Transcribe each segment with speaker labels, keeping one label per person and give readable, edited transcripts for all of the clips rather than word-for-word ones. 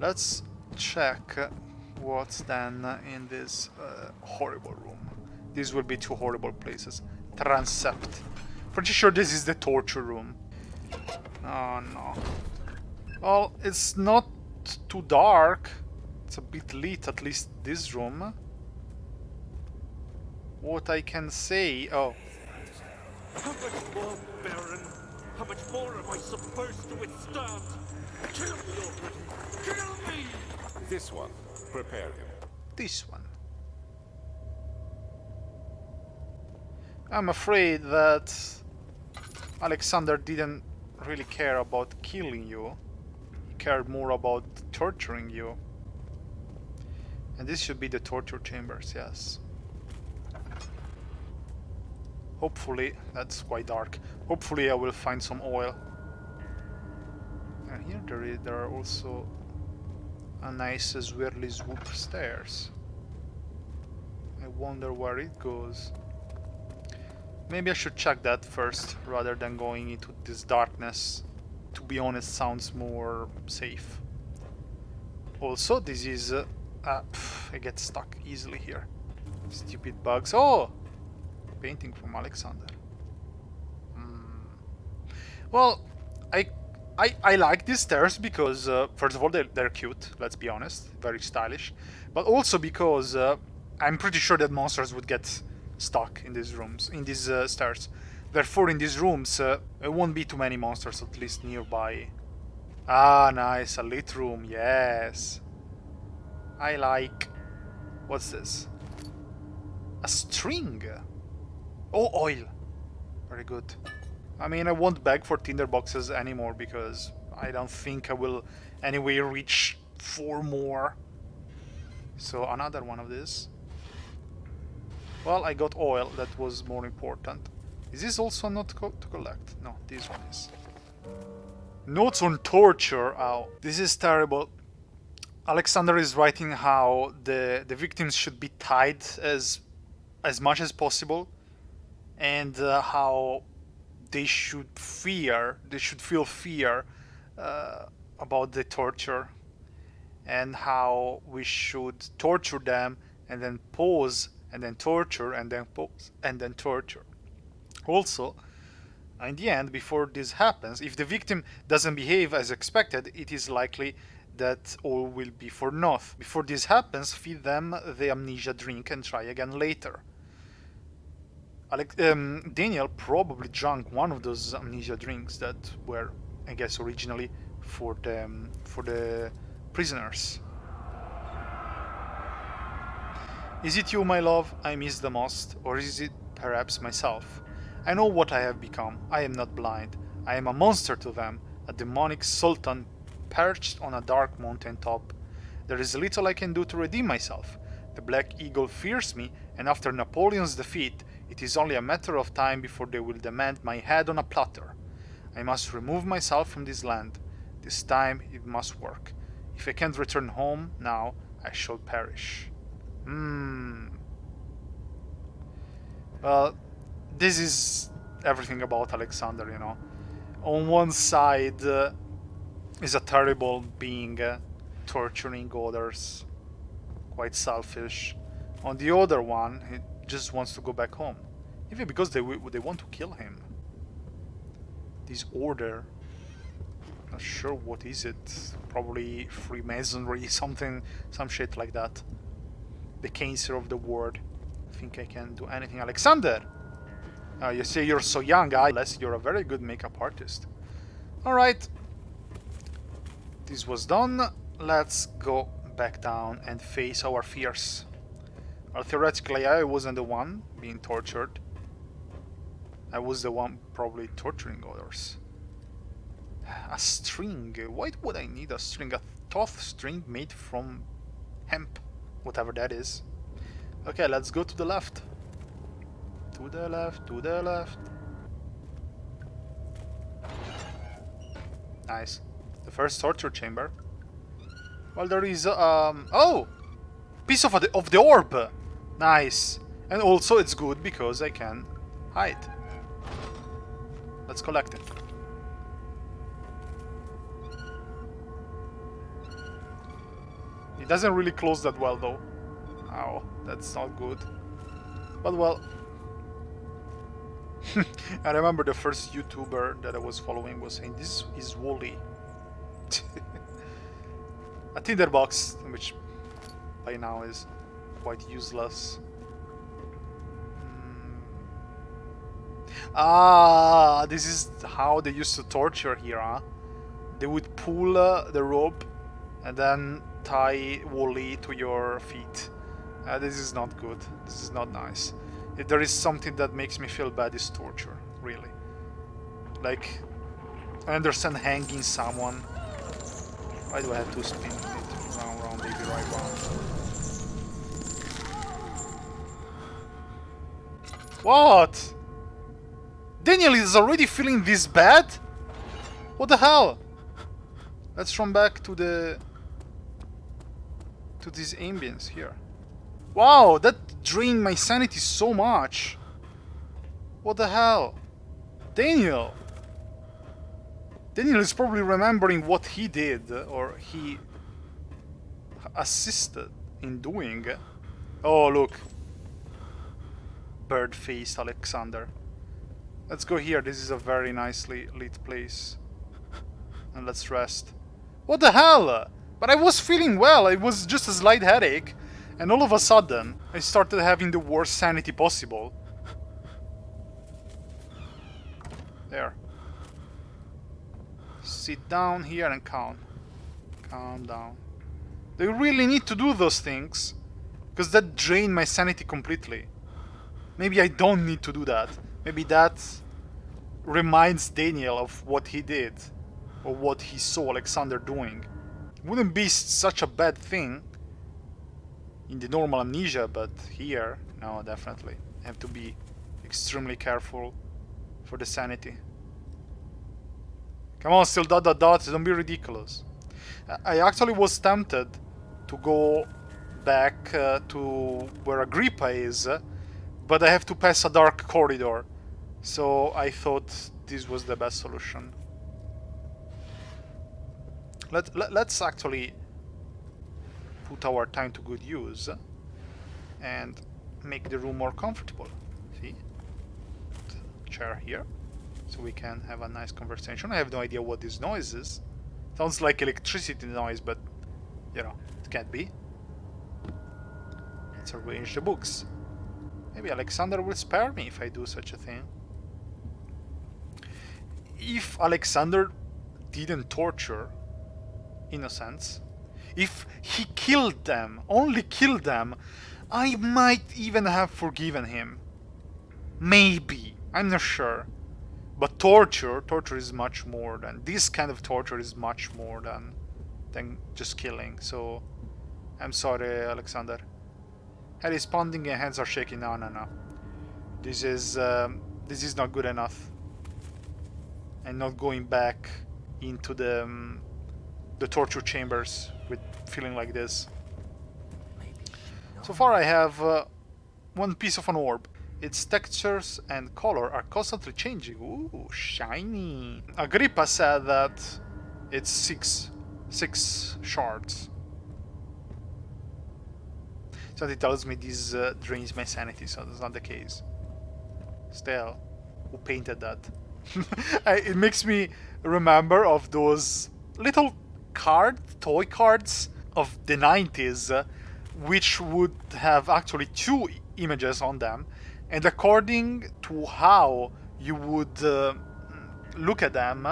Speaker 1: Let's check what's then in this horrible room. These will be two horrible places. Transept. Pretty sure this is the torture room. Oh no. Well, it's not too dark. It's a bit lit, at least this room. What I can say... Oh.
Speaker 2: How much more, Baron? How much more am I supposed to withstand? Kill me already! Kill me!
Speaker 3: This one. Prepare him.
Speaker 1: This one. I'm afraid that Alexander didn't really care about killing you. He cared more about torturing you. And this should be the torture chambers, yes. Hopefully, that's quite dark. Hopefully I will find some oil. And here there are also a nice swirly swoop stairs. I wonder where it goes. Maybe I should check that first, rather than going into this darkness. To be honest, sounds more safe. Also, this is... I get stuck easily here. Stupid bugs. Oh! Painting from Alexander. Well, I like these stairs because, first of all, they're cute, let's be honest. Very stylish. But also because I'm pretty sure that monsters would get stuck in these rooms, in these stairs. Therefore, in these rooms, there won't be too many monsters, at least nearby. Ah, nice. A lit room, yes. I like... What's this? A string. Oh, oil. Very good. I mean, I won't beg for tinder boxes anymore because I don't think I will anyway reach 4 more. So another one of this. Well, I got oil. That was more important. Is this also not to collect? No, this one is. Notes on torture. Oh, this is terrible. Alexander is writing how the victims should be tied as much as possible, and how they should feel fear about the torture, and how we should torture them and then pause and then torture and then pause and then torture. Also, in the end, before this happens, if the victim doesn't behave as expected, it is likely that all will be for naught. Before this happens, feed them the amnesia drink and try again later. Daniel probably drank one of those amnesia drinks that were, I guess, originally for the prisoners. Is it you, my love, I miss the most, or is it perhaps myself? I know what I have become. I am not blind. I am a monster to them, a demonic sultan perched on a dark mountain top. There is little I can do to redeem myself. The Black Eagle fears me, and after Napoleon's defeat, it is only a matter of time before they will demand my head on a platter. I must remove myself from this land. This time it must work. If I can't return home now, I shall perish. Well, this is everything about Alexander, you know. On one side is a terrible being, torturing others, quite selfish. On the other one, he just wants to go back home, even because they want to kill him. This order, not sure what is it. Probably Freemasonry, some shit like that. The cancer of the world. Think I can do anything, Alexander? You say you're so young, unless you're a very good makeup artist. Alright. This was done. Let's go back down and face our fears. Well, theoretically, I wasn't the one being tortured. I was the one probably torturing others. A string. Why would I need a string? A tough string made from hemp. Whatever that is. Okay, let's go to the left. To the left, to the left. Nice. The first torture chamber. Well, there is oh! Piece of the orb! Nice. And also it's good because I can hide. Let's collect it. Doesn't really close that well though. Oh, that's not good. But well, I remember the first YouTuber that I was following was saying this is Wally. A tinderbox, which by now is quite useless. Ah, this is how they used to torture here, huh? They would pull the rope and then tie Wally to your feet. This is not good. This is not nice. If there is something that makes me feel bad, is torture, really. Like, I understand hanging someone. Why do I have to spin it round, round, baby, right round? What? Daniel is already feeling this bad? What the hell? Let's run back to this ambience here. Wow, that drained my sanity so much. What the hell? Daniel! Daniel is probably remembering what he did, or he assisted in doing. Oh, look. Bird-faced Alexander. Let's go here, this is a very nicely lit place. And let's rest. What the hell? But I was feeling well, it was just a slight headache. And all of a sudden, I started having the worst sanity possible. There. Sit down here and calm. Calm down. Do you really need to do those things? Because that drained my sanity completely. Maybe I don't need to do that. Maybe that reminds Daniel of what he did. Or what he saw Alexander doing. Wouldn't be such a bad thing in the normal Amnesia, but here, no, definitely. I have to be extremely careful for the sanity. Come on, still ... don't be ridiculous. I actually was tempted to go back to where Agrippa is, but I have to pass a dark corridor. So I thought this was the best solution. Let's actually put our time to good use and make the room more comfortable. See? Put a chair here so we can have a nice conversation. I have no idea what this noise is. Sounds like electricity noise, but you know, it can't be. Let's arrange the books. Maybe Alexander will spare me if I do such a thing. If Alexander didn't torture innocents, if he killed them, only killed them, I might even have forgiven him. Maybe. I'm not sure. But torture is much more than... This kind of torture is much more than just killing. So, I'm sorry, Alexander. Head is pounding and hands are shaking. No. This is not good enough. I'm not going back into the torture chambers with feeling like this. So far I have one piece of an orb. Its textures and color are constantly changing. Ooh, shiny. Agrippa said that it's six shards. So it tells me this drains my sanity, so that's not the case. Still, who painted that? It makes me remember of those little toy cards of the 90s, which would have actually two images on them, and according to how you would look at them,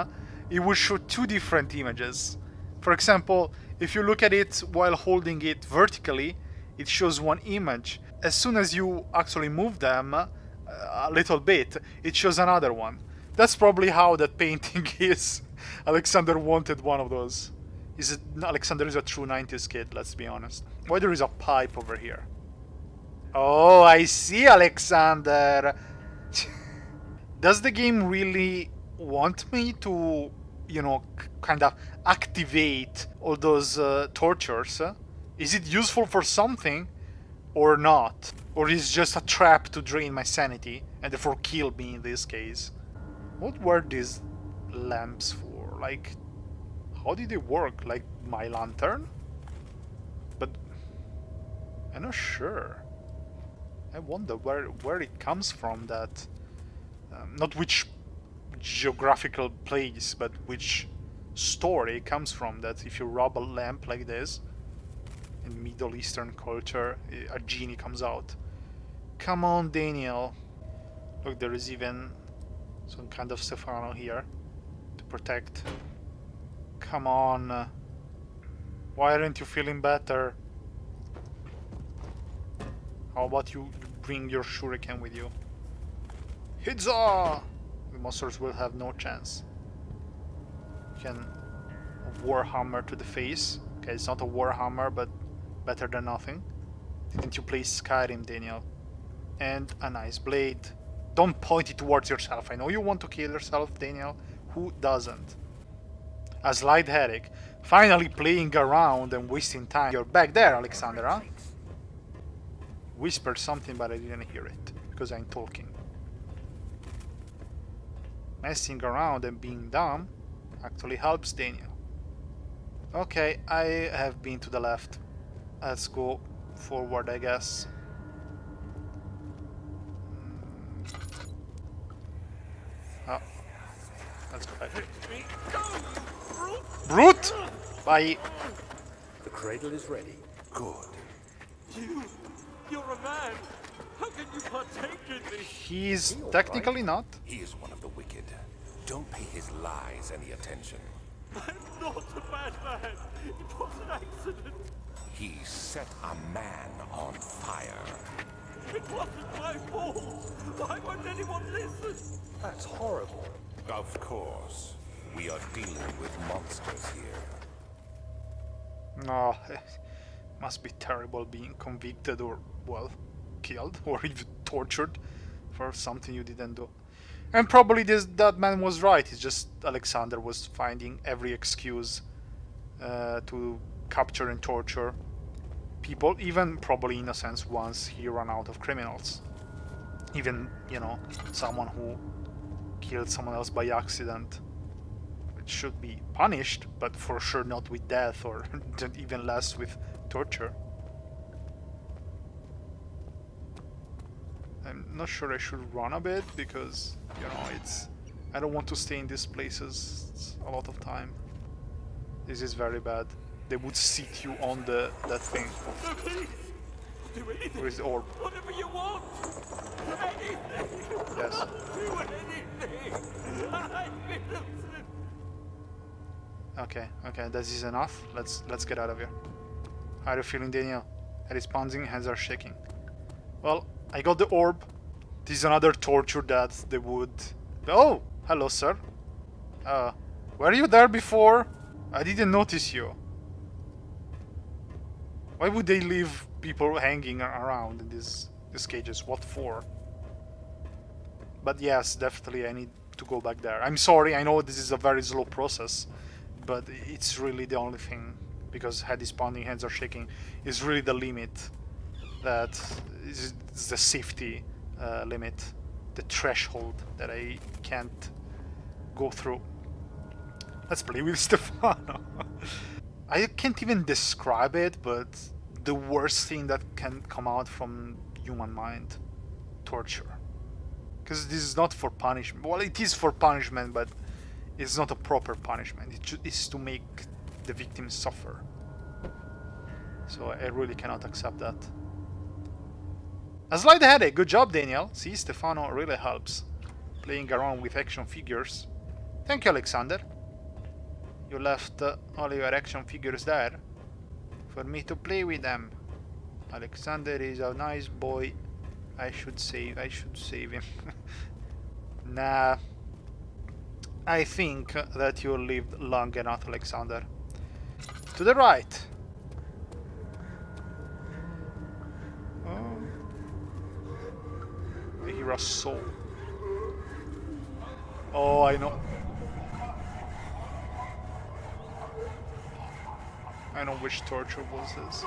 Speaker 1: it would show two different images. For example, if you look at it while holding it vertically, it shows one image. As soon as you actually move them a little bit, it shows another one. That's probably how that painting is. Alexander wanted one of those. Alexander is a true 90s kid, let's be honest. Why there is a pipe over here? Oh, I see, Alexander! Does the game really want me to, you know, kind of activate all those tortures? Is it useful for something or not? Or is it just a trap to drain my sanity and therefore kill me in this case? What were these lamps for? Like, how did they work? Like my lantern? but I'm not sure. I wonder where it comes from, that not which geographical place, but which story it comes from, that if you rub a lamp like this in Middle Eastern culture, a genie comes out. Come on, Daniel. Look, there is even some kind of Stefano here to protect. Come on. Why aren't you feeling better? How about you bring your shuriken with you? Hitza! The monsters will have no chance. You can Warhammer to the face. Okay, it's not a Warhammer, but better than nothing. Didn't you play Skyrim, Daniel? And a nice blade. Don't point it towards yourself. I know you want to kill yourself, Daniel. Who doesn't? A slight headache. Finally playing around and wasting time. You're back there, Alexander, huh? Whispered something, but I didn't hear it, because I'm talking. Messing around and being dumb actually helps Daniel. Okay, I have been to the left. Let's go forward, I guess. Oh. Let's go back. Brute! Bye.
Speaker 3: The cradle is ready. Good.
Speaker 2: You're a man. How can you partake in this?
Speaker 1: He's technically not.
Speaker 3: He is one of the wicked. Don't pay his lies any attention.
Speaker 2: I'm not a bad man. It was an accident.
Speaker 3: He set a man on fire.
Speaker 2: It wasn't my fault. Why won't anyone listen?
Speaker 3: That's horrible. Of course. We are dealing with monsters here.
Speaker 1: No, it must be terrible being convicted or, well, killed or even tortured for something you didn't do. And probably that man was right. It's just Alexander was finding every excuse to capture and torture people, even probably innocent ones he ran out of criminals. Even, you know, someone who killed someone else by accident. It should be punished, but for sure not with death, or even less with torture. I'm not sure I should run a bit, because, you know, I don't want to stay in these places a lot of time. This is very bad. They would sit you on that thing.
Speaker 2: No, please. Do anything.
Speaker 1: Where is the orb?
Speaker 2: Whatever you want. Anything.
Speaker 1: Yes.
Speaker 2: Do anything. I'm innocent.
Speaker 1: Okay, this is enough. Let's get out of here. How are you feeling, Daniel? Head is pounding, hands are shaking. Well, I got the orb. This is another torture that they would... Oh! Hello, sir. Were you there before? I didn't notice you. Why would they leave people hanging around in these cages? What for? But yes, definitely I need to go back there. I'm sorry, I know this is a very slow process, but it's really the only thing, because head is pounding, hands are shaking, is really the limit. That is the safety limit, the threshold that I can't go through. Let's play with Stefano. I can't even describe it, but the worst thing that can come out from human mind: torture. Because this is not for punishment. Well, it is for punishment, but it's not a proper punishment. It's to make the victim suffer. So I really cannot accept that. A slight headache. Good job, Daniel. See, Stefano really helps. Playing around with action figures. Thank you, Alexander. You left all your action figures there for me to play with them. Alexander is a nice boy. I should save him. Nah. I think that you lived long enough, Alexander. To the right. I hear a soul. Oh, I know. I know which torture was this.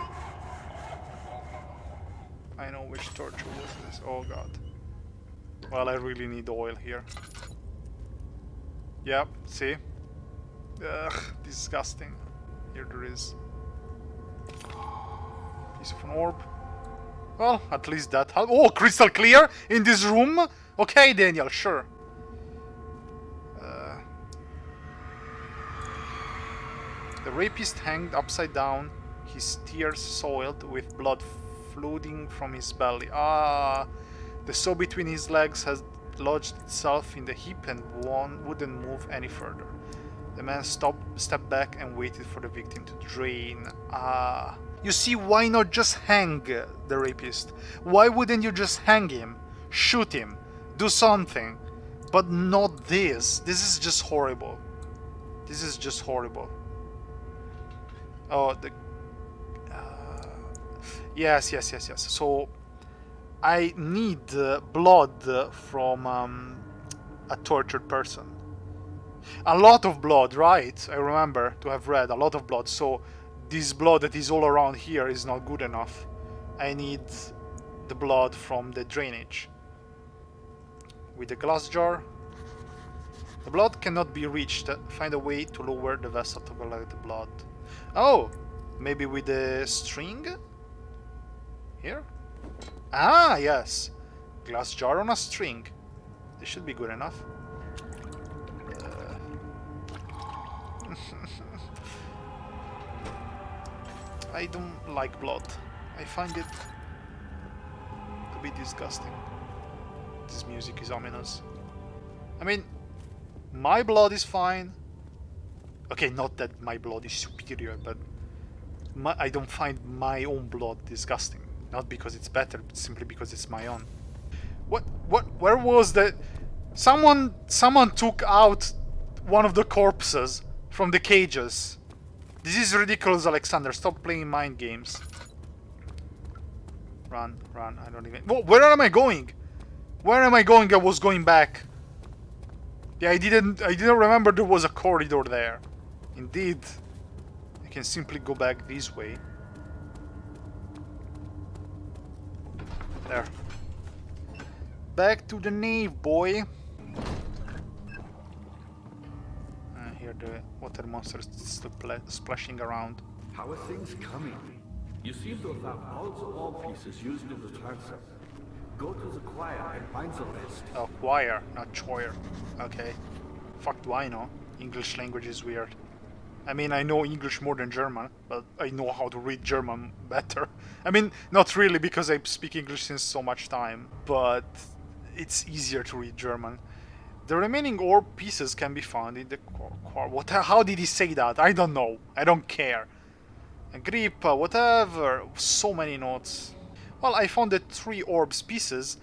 Speaker 1: I know which torture was this. Oh god. Well, I really need oil here. Yep, see? Ugh, disgusting. Here there is. Piece of an orb. Well, at least that helped. Oh, crystal clear in this room? Okay, Daniel, sure. The rapist hanged upside down, his tears soiled with blood flooding from his belly. Ah, the saw between his legs has lodged itself in the hip and one wouldn't move any further. The man stepped back and waited for the victim to drain. Ah. You see, why not just hang the rapist? Why wouldn't you just hang him? Shoot him? Do something? But not this. This is just horrible. This is just horrible. Oh, the... yes. So, I need blood from a tortured person. A lot of blood, right? I remember to have read a lot of blood. So, this blood that is all around here is not good enough. I need the blood from the drainage. With the glass jar. The blood cannot be reached. Find a way to lower the vessel to collect the blood. Oh! Maybe with the string? Here? Ah, yes. Glass jar on a string. This should be good enough. I don't like blood. I find it to be disgusting. This music is ominous. I mean, my blood is fine. Okay, not that my blood is superior, but I don't find my own blood disgusting. Not because it's better, but simply because it's my own. Where was the... Someone took out one of the corpses from the cages. This is ridiculous, Alexander. Stop playing mind games. Run, I don't even... Whoa, where am I going? Where am I going? I was going back. Yeah, I didn't remember there was a corridor there. Indeed. I can simply go back this way. There. Back to the nave, boy. Here the water monsters splashing around.
Speaker 4: How are things coming? You seem to have found all the orb pieces used in the transfer. Go to the choir and find the rest.
Speaker 1: Oh, choir, not choir. Okay. Fuck do I know? English language is weird. I mean, I know English more than German, but I know how to read German better. I mean, not really because I speak English since so much time, but it's easier to read German. The remaining orb pieces can be found in the core. What? How did he say that? I don't know. I don't care. Agrippa, whatever. So many notes. Well, I found the 3 orbs pieces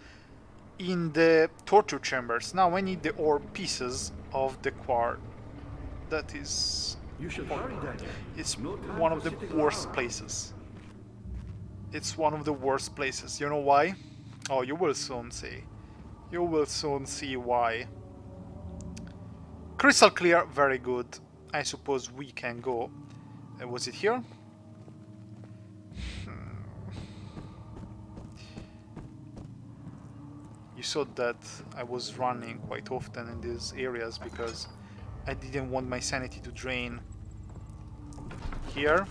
Speaker 1: in the torture chambers. Now I need the orb pieces of the quart. That is...
Speaker 4: You should hurry, Daniel.
Speaker 1: It's one of the worst places. It's one of the worst places. You know why? Oh, you will soon see. You will soon see why. Crystal clear, very good. I suppose we can go. Was it here? You saw that I was running quite often in these areas because I didn't want my sanity to drain. Here,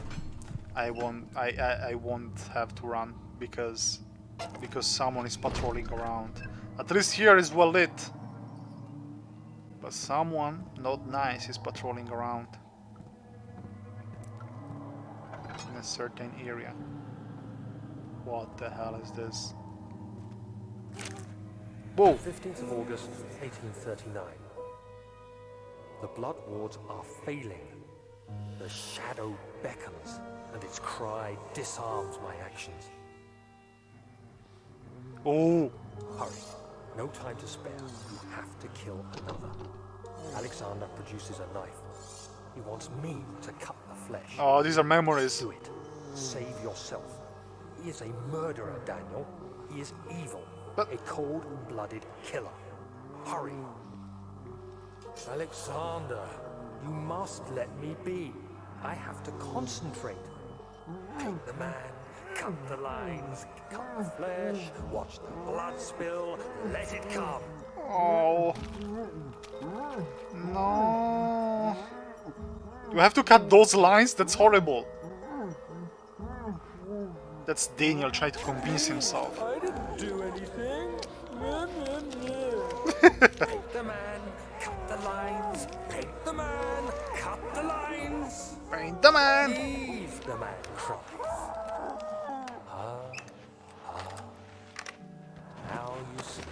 Speaker 1: I won't have to run because someone is patrolling around. At least here is well lit. But someone not nice is patrolling around in a certain area. What the hell is this? Whoa!
Speaker 5: 15th of August, 1839. The blood wards are failing. The shadow beckons, and its cry disarms my actions.
Speaker 1: Oh!
Speaker 5: Hurry. No time to spare. You have to kill another. Alexander produces a knife. He wants me to cut the flesh.
Speaker 1: Oh, these are memories.
Speaker 5: Do it. Save yourself. He is a murderer, Daniel. He is evil.
Speaker 1: But...
Speaker 5: a cold-blooded killer. Hurry. Alexander, you must let me be. I have to concentrate. Paint the man, cut the lines, cut the flesh, watch the blood spill, let it come.
Speaker 1: Oh. No. You have to cut those lines? That's horrible. That's Daniel trying to convince himself.
Speaker 5: I didn't do anything. Paint the man, cut the lines. Paint the man, cut the lines.
Speaker 1: Paint the man!
Speaker 5: Leave the man cries. Now you see.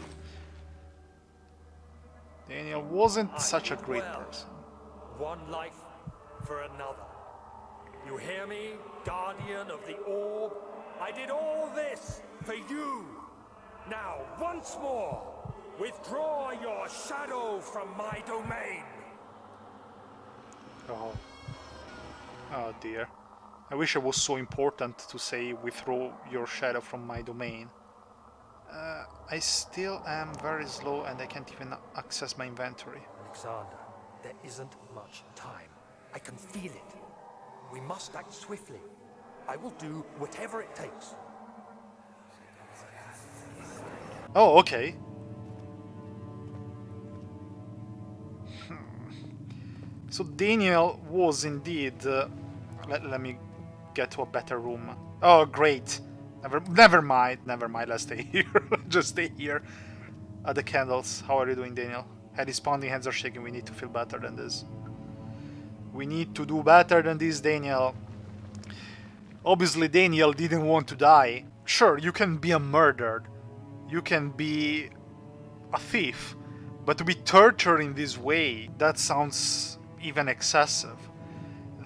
Speaker 1: Daniel wasn't such a
Speaker 5: I
Speaker 1: great
Speaker 5: well.
Speaker 1: person.
Speaker 5: One life for another. You hear me, guardian of the orb? I did all this for you. Now, once more, withdraw your shadow from my domain.
Speaker 1: Oh. Oh dear. I wish it was so important to say withdraw your shadow from my domain. I still am very slow and I can't even access my inventory.
Speaker 5: Alexander, there isn't much time. I can feel it. We must act swiftly. I will do whatever it takes.
Speaker 1: Oh, okay. So Daniel was indeed... let me get to a better room. Oh, great. Never mind, let's stay here. Just stay here. The candles. How are you doing, Daniel? Head is pounding, hands are shaking. We need to feel better than this. We need to do better than this, Daniel. Obviously, Daniel didn't want to die. Sure, you can be a murdered. You can be a thief. But to be tortured in this way, that sounds even excessive.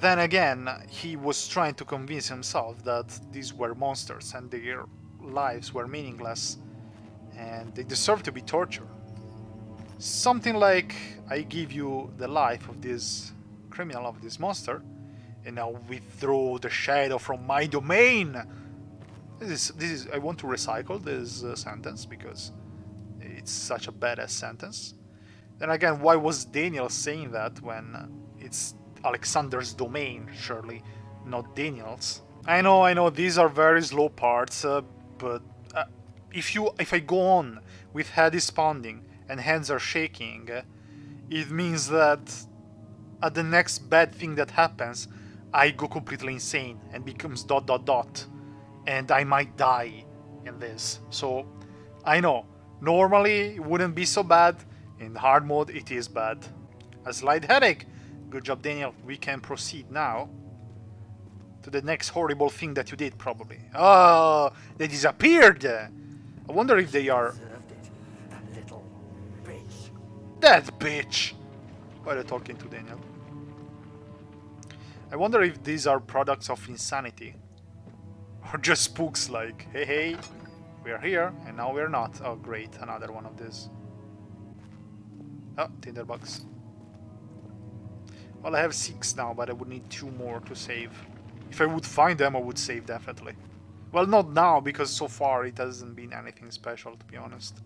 Speaker 1: Then again, he was trying to convince himself that these were monsters and their lives were meaningless and they deserve to be tortured. Something like, I give you the life of this criminal, of this monster, and now withdraw the shadow from my domain. This is I want to recycle this sentence because it's such a badass sentence. Then again, why was Daniel saying that when it's Alexander's domain, surely, not Daniel's? I know, these are very slow parts, but if I go on with head is pounding and hands are shaking, it means that at the next bad thing that happens, I go completely insane and becomes ... and I might die in this. So, I know, normally it wouldn't be so bad, in hard mode it is bad. A slight headache. Good job, Daniel. We can proceed now to the next horrible thing that you did, probably. Oh, they disappeared! I wonder if they are...
Speaker 5: Deserved it, that little bitch.
Speaker 1: That bitch! Why are they talking to Daniel? I wonder if these are products of insanity. Or just spooks like, hey, we're here, and now we're not. Oh great, another one of these. Oh, tinderbox. Well, I have 6 now, but I would need 2 more to save. If I would find them, I would save definitely. Well, not now, because so far it hasn't been anything special, to be honest.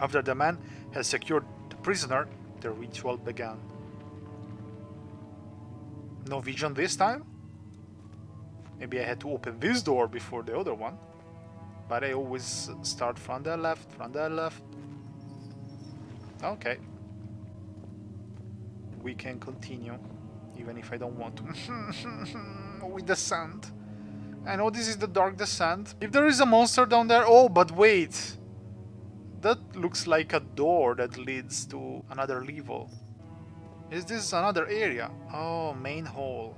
Speaker 1: After the man has secured the prisoner, the ritual began. No vision this time? Maybe I had to open this door before the other one. But I always start from the left, Okay. We can continue, even if I don't want to. With the sand. I know this is the dark descent. If there is a monster down there... Oh, but wait! That looks like a door that leads to another level. Is this another area? Oh, main hall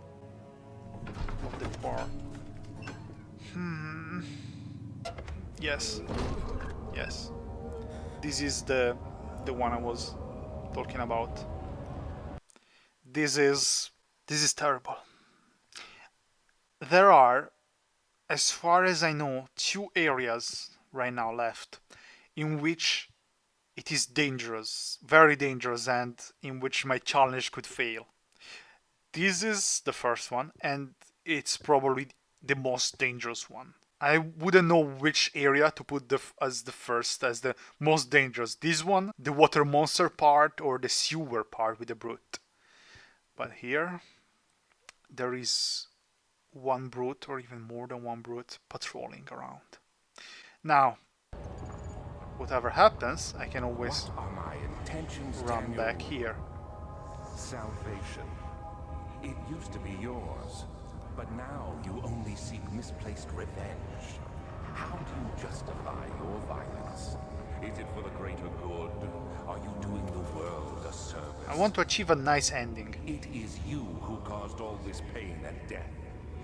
Speaker 1: of the bar. Yes. Yes. This is the one I was talking about. This is terrible. There are, as far as I know, 2 areas right now left in which it is dangerous, very dangerous, and in which my challenge could fail. This is the first one, and it's probably the most dangerous one. I wouldn't know which area to put as the most dangerous. This one, the water monster part, or the sewer part with the brute. But here, there is one brute, or even more than one brute, patrolling around. Now, whatever happens, I can always
Speaker 3: What are my intentions,
Speaker 1: run
Speaker 3: Daniel?
Speaker 1: back here.
Speaker 3: Salvation. It used to be yours, but now you only seek misplaced revenge. How do you justify your violence? Is it for the greater good? Are you doing the world a service?
Speaker 1: I want to achieve a nice ending.
Speaker 3: It is you who caused all this pain and death.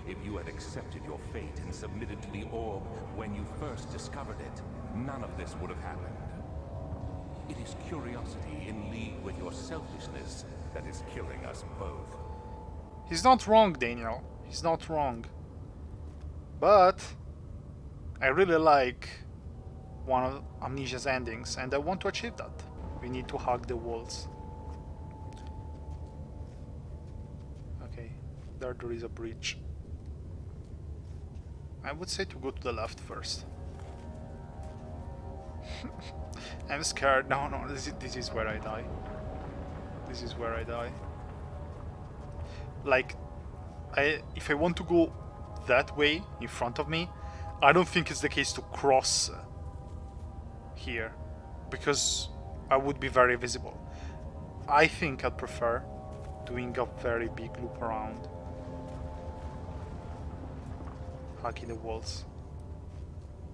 Speaker 3: If you had accepted your fate and submitted to the orb when you first discovered it, none of this would have happened. It is curiosity in league with your selfishness that is killing us both.
Speaker 1: He's not wrong, Daniel. He's not wrong. But I really like one of Amnesia's endings, and I want to achieve that. We need to hug the walls. Okay, there is a bridge. I would say to go to the left first. I'm scared. No, this is where I die. This is where I die. Like, if I want to go that way in front of me, I don't think it's the case to cross here, because I would be very visible. I think I'd prefer doing a very big loop around, hugging the walls.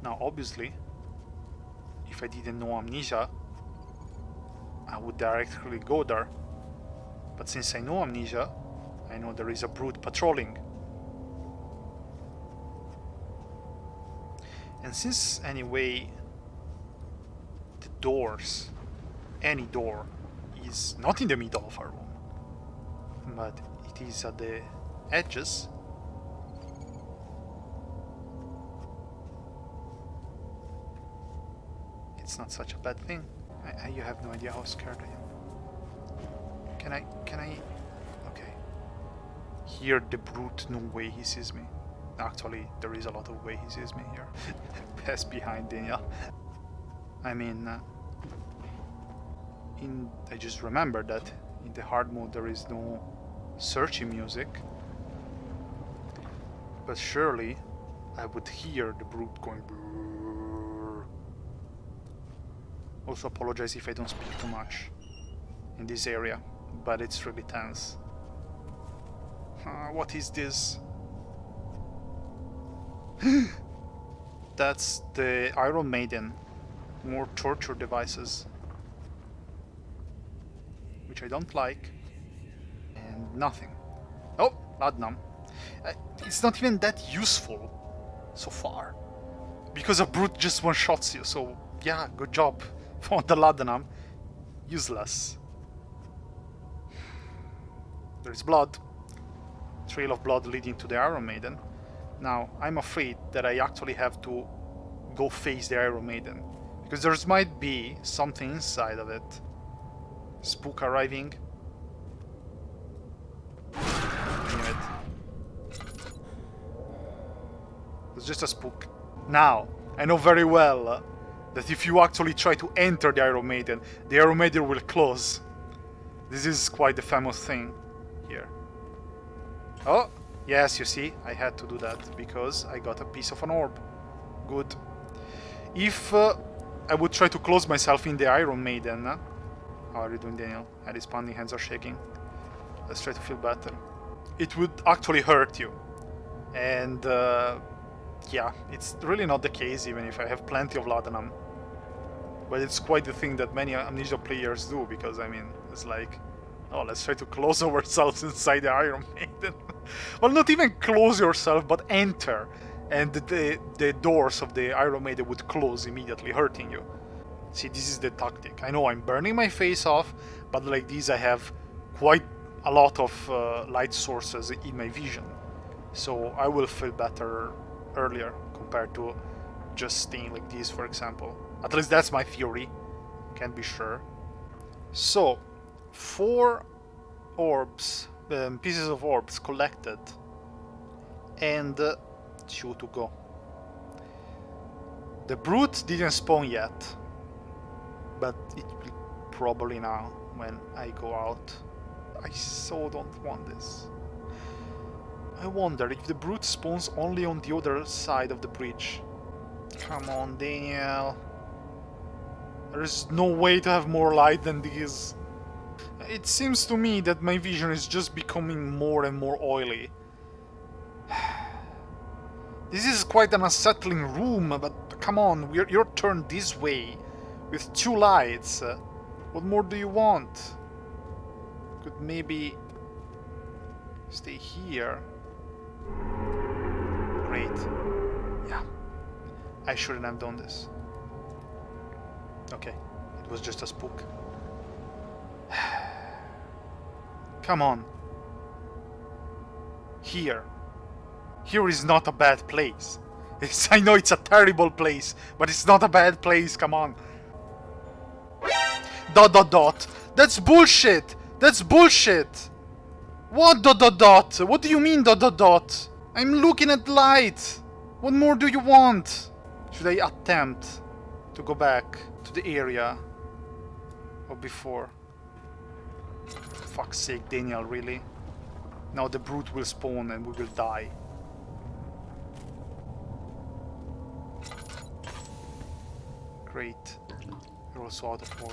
Speaker 1: Now, obviously, if I didn't know Amnesia, I would directly go there. But since I know Amnesia, I know there is a brute patrolling. And since, anyway, the doors, any door, is not in the middle of a room, but it is at the edges, it's not such a bad thing. You have no idea how scared I am. Can I... Okay. Here the brute, no way he sees me. Actually, there is a lot of way he sees me here. Pass behind Daniel. I mean... I just remembered that in the hard mode there is no searching music. But surely I would hear the brute going brrrr. Also apologize if I don't speak too much in this area, but it's really tense. What is this? That's the Iron Maiden. More torture devices, which I don't like. And nothing. Oh, Daaamn. It's not even that useful so far, because a brute just one-shots you. So yeah, good job for the Daaamn. Useless. There is blood. Trail of blood leading to the Iron Maiden. Now, I'm afraid that I actually have to go face the Iron Maiden, because there might be something inside of it. Spook arriving. I knew it. It's just a spook. Now, I know very well that if you actually try to enter the Iron Maiden will close. This is quite the famous thing here. Oh, yes, you see, I had to do that because I got a piece of an orb. Good. If I would try to close myself in the Iron Maiden... How are you doing, Daniel? And his pounding hands are shaking. Let's try to feel better. It would actually hurt you. And yeah, it's really not the case even if I have plenty of laudanum. But it's quite the thing that many Amnesia players do, because I mean, it's like, oh, let's try to close ourselves inside the Iron Maiden. Well, not even close yourself, but enter. And the doors of the Iron Maiden would close immediately, hurting you. See, this is the tactic. I know I'm burning my face off, but like this I have quite a lot of light sources in my vision. So I will feel better earlier compared to just staying like this, for example. At least that's my theory. Can't be sure. So, 4 orbs, pieces of orbs collected, and 2 to go. The brute didn't spawn yet, but it will probably now when I go out. I so don't want this. I wonder if the brute spawns only on the other side of the bridge. Come on, Daniel. There is no way to have more light than this. It seems to me that my vision is just becoming more and more oily. This is quite an unsettling room, but come on, you're turned this way with 2 lights. What more do you want? Could maybe stay here. Great. Yeah. I shouldn't have done this. Okay, it was just a spook. Come on. Here. Here is not a bad place. I know it's a terrible place, but it's not a bad place, come on. ... That's bullshit! That's bullshit! What ... What do you mean ... I'm looking at light! What more do you want? Should I attempt to go back to the area of before? Fuck's sake, Daniel, really? Now the brute will spawn and we will die. Great. You're also out of oil.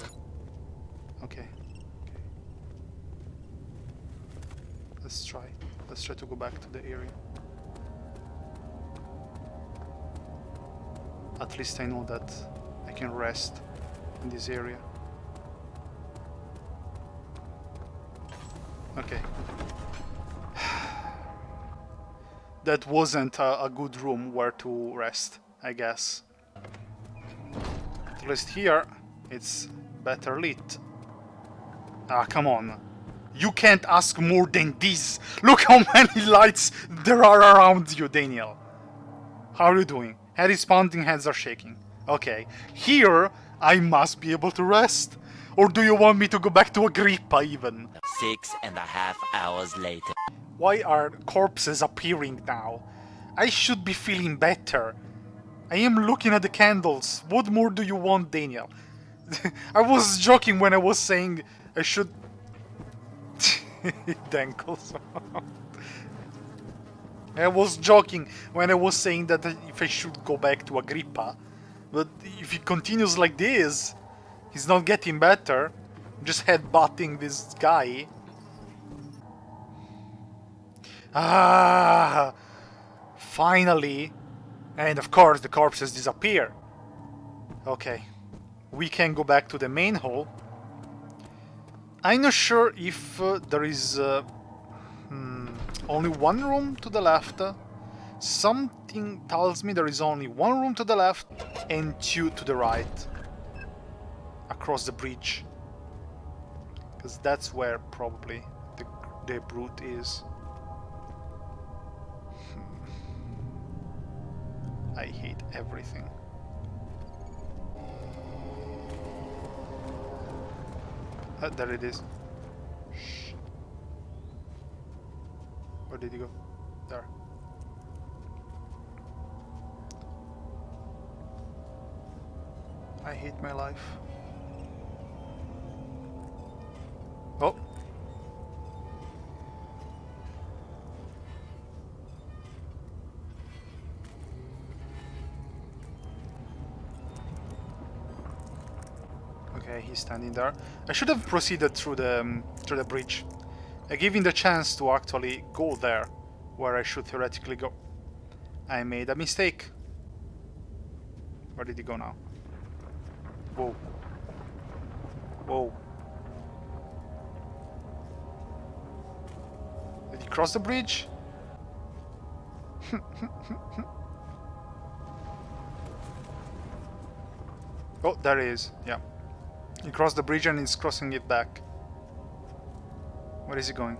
Speaker 1: Okay. Let's try. Let's try to go back to the area. At least I know that I can rest in this area. Okay. That wasn't a good room where to rest, I guess. At least here, it's better lit. Ah, come on. You can't ask more than this. Look how many lights there are around you, Daniel. How are you doing? Head is pounding, hands are shaking. Okay. Here, I must be able to rest. Or do you want me to go back to Agrippa, even?
Speaker 6: 6.5 hours later.
Speaker 1: Why are corpses appearing now? I should be feeling better. I am looking at the candles. What more do you want, Daniel? I was joking when I was saying I should... Dankles. I was joking when I was saying that if I should go back to Agrippa. But if he continues like this, he's not getting better. Just headbutting this guy. Ah, finally. And of course the corpses disappear. Okay, we can go back to the main hall. I'm not sure if there is only one room to the left. Something tells me there is only one room to the left and 2 to the right. Across the bridge. Because that's where probably the brute is. I hate everything. There it is. Shh. Where did he go? There. I hate my life. Oh. Okay, he's standing there. I should have proceeded through the bridge. I gave him the chance to actually go there, where I should theoretically go. I made a mistake. Where did he go now? Whoa. Whoa. Did he cross the bridge? Oh, there he is. Yeah. He crossed the bridge and he's crossing it back. Where is he going?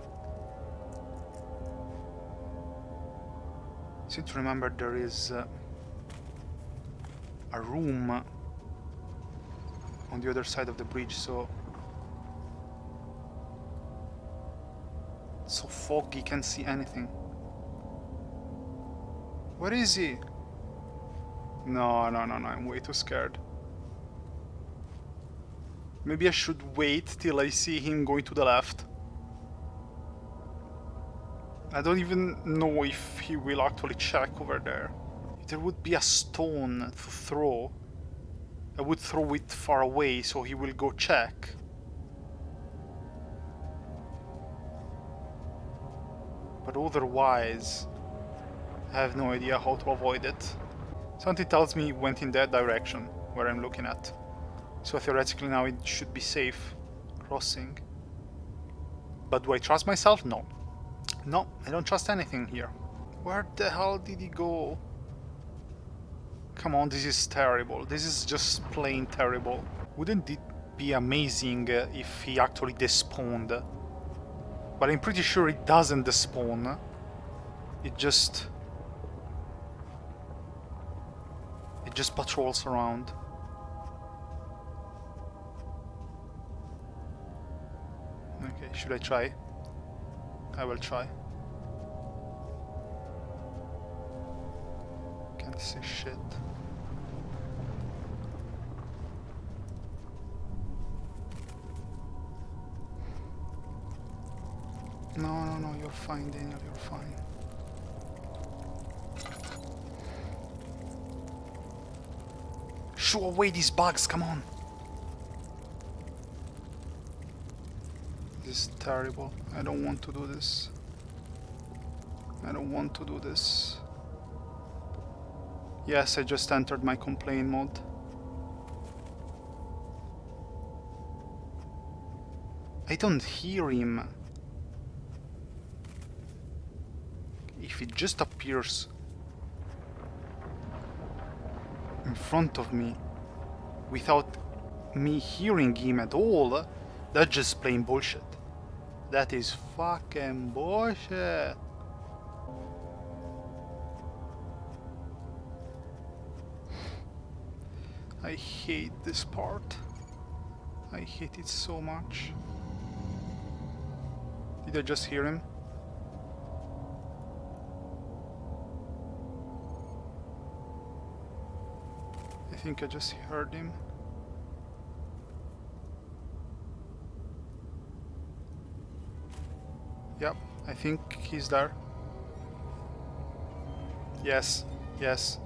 Speaker 1: I seem to remember there is a room on the other side of the bridge, so foggy, can't see anything. Where is he? No, I'm way too scared. Maybe I should wait till I see him going to the left. I don't even know if he will actually check over there. If there would be a stone to throw, I would throw it far away so he will go check. But otherwise, I I have no idea how to avoid it. Something tells me it went in that direction, where I'm looking at. So theoretically now it should be safe crossing. But do I trust myself? No. No, I don't trust anything here. Where the hell did he go? Come on, this is terrible. This is just plain terrible. Wouldn't it be amazing if he actually despawned? But I'm pretty sure it doesn't despawn. It just patrols around. Okay, should I try? I will try. Can't see shit. No, you're fine, Daniel, you're fine. Shoo away these bugs, come on! This is terrible. I don't want to do this. I don't want to do this. Yes, I just entered my complain mode. I don't hear him. If it just appears in front of me without me hearing him at all, that's just plain bullshit. That is fucking bullshit. I hate this part. I hate it so much. Did I just hear him? I think I just heard him. Yep, I think he's there. Yes, yes.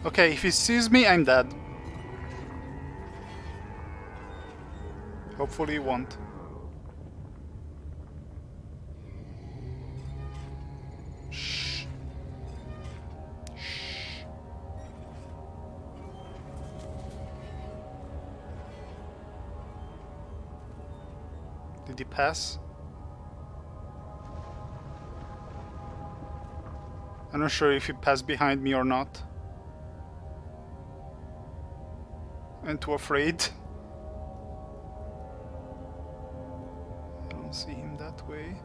Speaker 1: Okay, if he sees me, I'm dead. Hopefully he won't. Shh. Shh. Did he pass? I'm not sure if he passed behind me or not. I'm too afraid. I don't see him that way.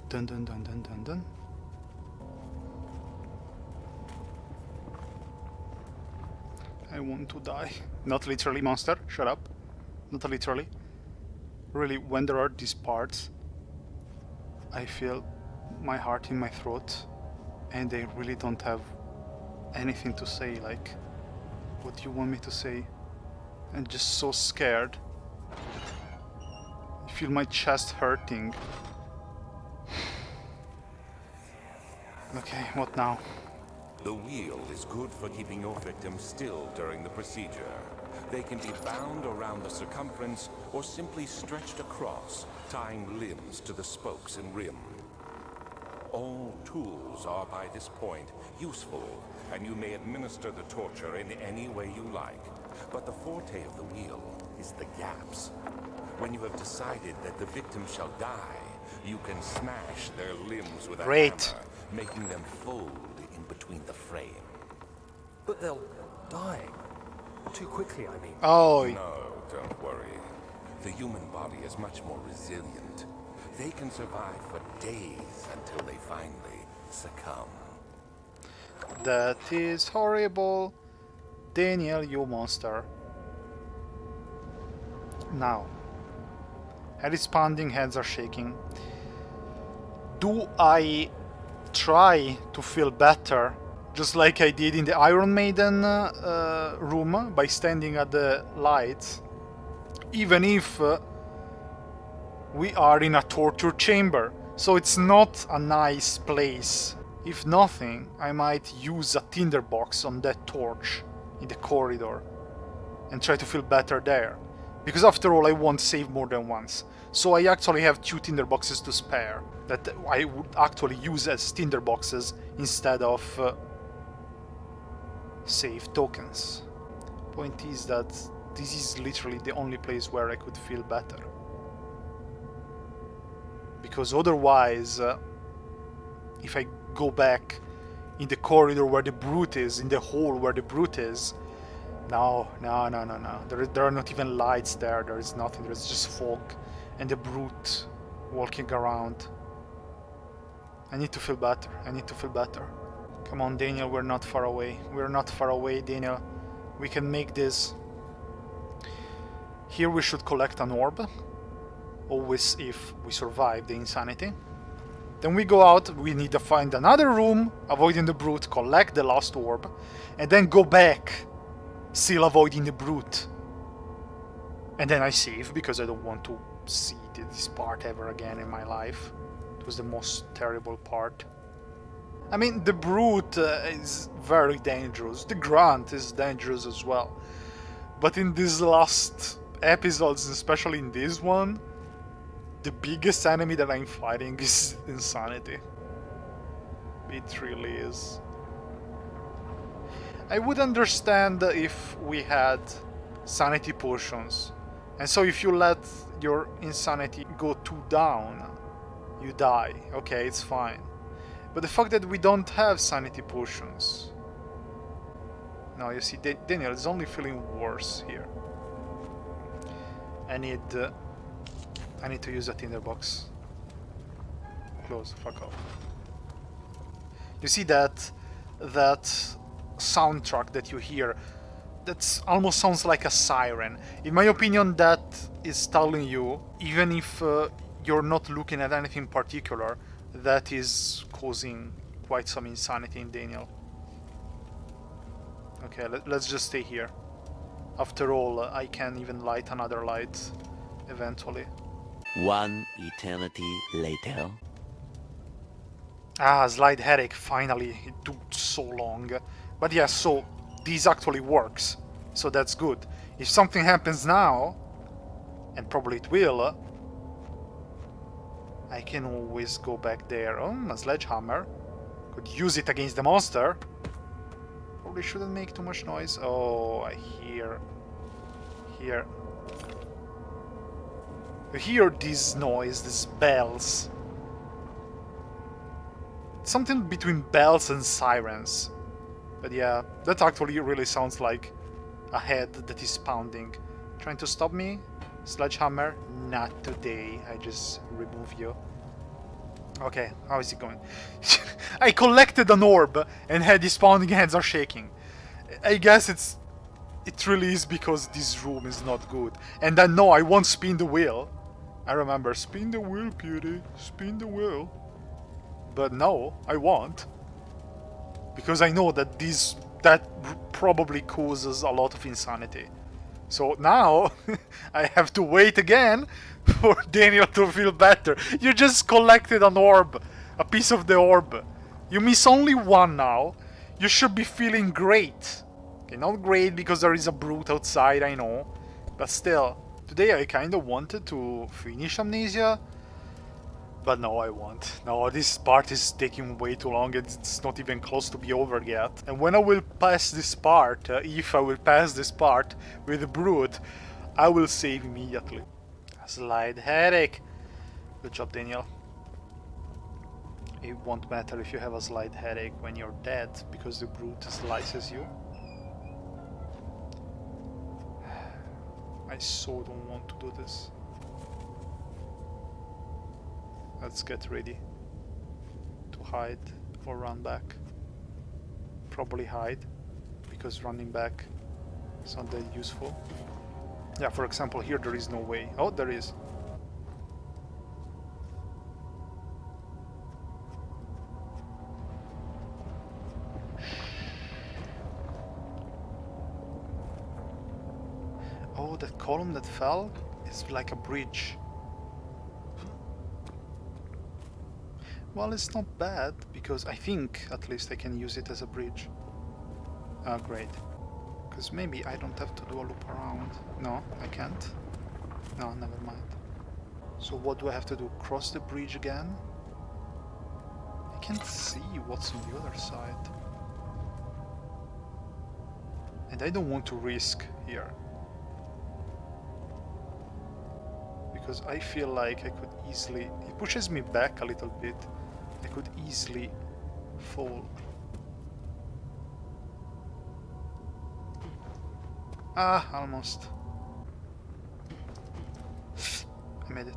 Speaker 1: Dun dun dun dun dun dun. I want to die. Not literally, monster. Shut up. Not literally. Really, when there are these parts, I feel my heart in my throat, and I really don't have anything to say. Like, what do you want me to say? I'm just so scared. I feel my chest hurting. Okay, what now?
Speaker 3: The wheel is good for keeping your victim still during the procedure. They can be bound around the circumference or simply stretched across, tying limbs to the spokes and rim. All tools are by this point useful, and you may administer the torture in any way you like. But the forte of the wheel is the gaps. When you have decided that the victim shall die, you can smash their limbs with a hammer, making them fold in between the frame.
Speaker 5: But they'll die. Too quickly, I mean.
Speaker 1: Oh.
Speaker 3: No, don't worry. The human body is much more resilient. They can survive for days until they finally succumb.
Speaker 1: That is horrible. Daniel, you monster. Now. Head is pounding, hands are shaking. Do I try to feel better, just like I did in the Iron Maiden room, by standing at the lights, even if we are in a torture chamber, so it's not a nice place. If nothing, I might use a tinderbox on that torch in the corridor and try to feel better there. Because after all, I won't save more than once. So I actually have 2 tinderboxes to spare that I would actually use as tinderboxes instead of save tokens. Point is that this is literally the only place where I could feel better. Because otherwise, if I go back in the corridor where the brute is, in the hole where the brute is, no. There are not even lights there, there is nothing, there's just fog and the brute walking around. I need to feel better, I need to feel better. Come on, Daniel, we're not far away. We're not far away, Daniel. We can make this. Here we should collect an orb. Always if we survive the insanity. Then we go out, we need to find another room, avoiding the brute, collect the last orb, and then go back, still avoiding the brute. And then I save, because I don't want to see this part ever again in my life. It was the most terrible part. I mean, the brute is very dangerous. The grunt is dangerous as well. But in these last episodes, especially in this one, the biggest enemy that I'm fighting is insanity. It really is. I would understand if we had sanity potions. And so if you let your insanity go too down, you die. Okay, it's fine. But the fact that we don't have sanity potions... No, you see, Daniel is only feeling worse here. I need to use a tinderbox. Close, fuck off. You see that soundtrack that you hear? That almost sounds like a siren. In my opinion, that is telling you, even if you're not looking at anything particular, that is causing quite some insanity in Daniel. Okay, let's just stay here. After all, I can even light another light eventually.
Speaker 6: One eternity later.
Speaker 1: Ah, slight headache, finally. It took so long. But yeah, so this actually works. So that's good. If something happens now, and probably it will, I can always go back there. Oh, a sledgehammer. Could use it against the monster. Probably shouldn't make too much noise. Oh, I hear... Here. You hear this noise, these bells. Something between bells and sirens. But yeah, that actually really sounds like a head that is pounding. Trying to stop me? Sledgehammer? Not today. I just remove you. Okay, how is it going? I collected an orb and had these pounding hands are shaking. I guess it really is because this room is not good. And then no, I won't spin the wheel. I remember, spin the wheel, Beauty, spin the wheel. But no, I won't. Because I know that that probably causes a lot of insanity. So now, I have to wait again for Daniel to feel better. You just collected an orb, a piece of the orb. You miss only one now. You should be feeling great. Okay, not great because there is a brute outside, I know. But still, today I kinda wanted to finish Amnesia. But no, I won't. No, this part is taking way too long. It's not even close to be over yet. And when I will pass this part, if I will pass this part with the brute, I will save immediately. A slight headache. Good job, Daniel. It won't matter if you have a slight headache when you're dead, because the brute slices you. I so don't want to do this. Let's get ready to hide or run back. Probably hide, because running back is not that useful. Yeah, for example, here there is no way. Oh, there is. Oh, that column that fell is like a bridge. Well, it's not bad, because I think at least I can use it as a bridge. Ah, great. Because maybe I don't have to do a loop around. No, I can't. No, never mind. So what do I have to do? Cross the bridge again? I can't see what's on the other side. And I don't want to risk here. Because I feel like I could easily... It pushes me back a little bit. I could easily fall. Ah, almost. I made it.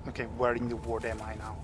Speaker 1: Okay, where in the world am I now?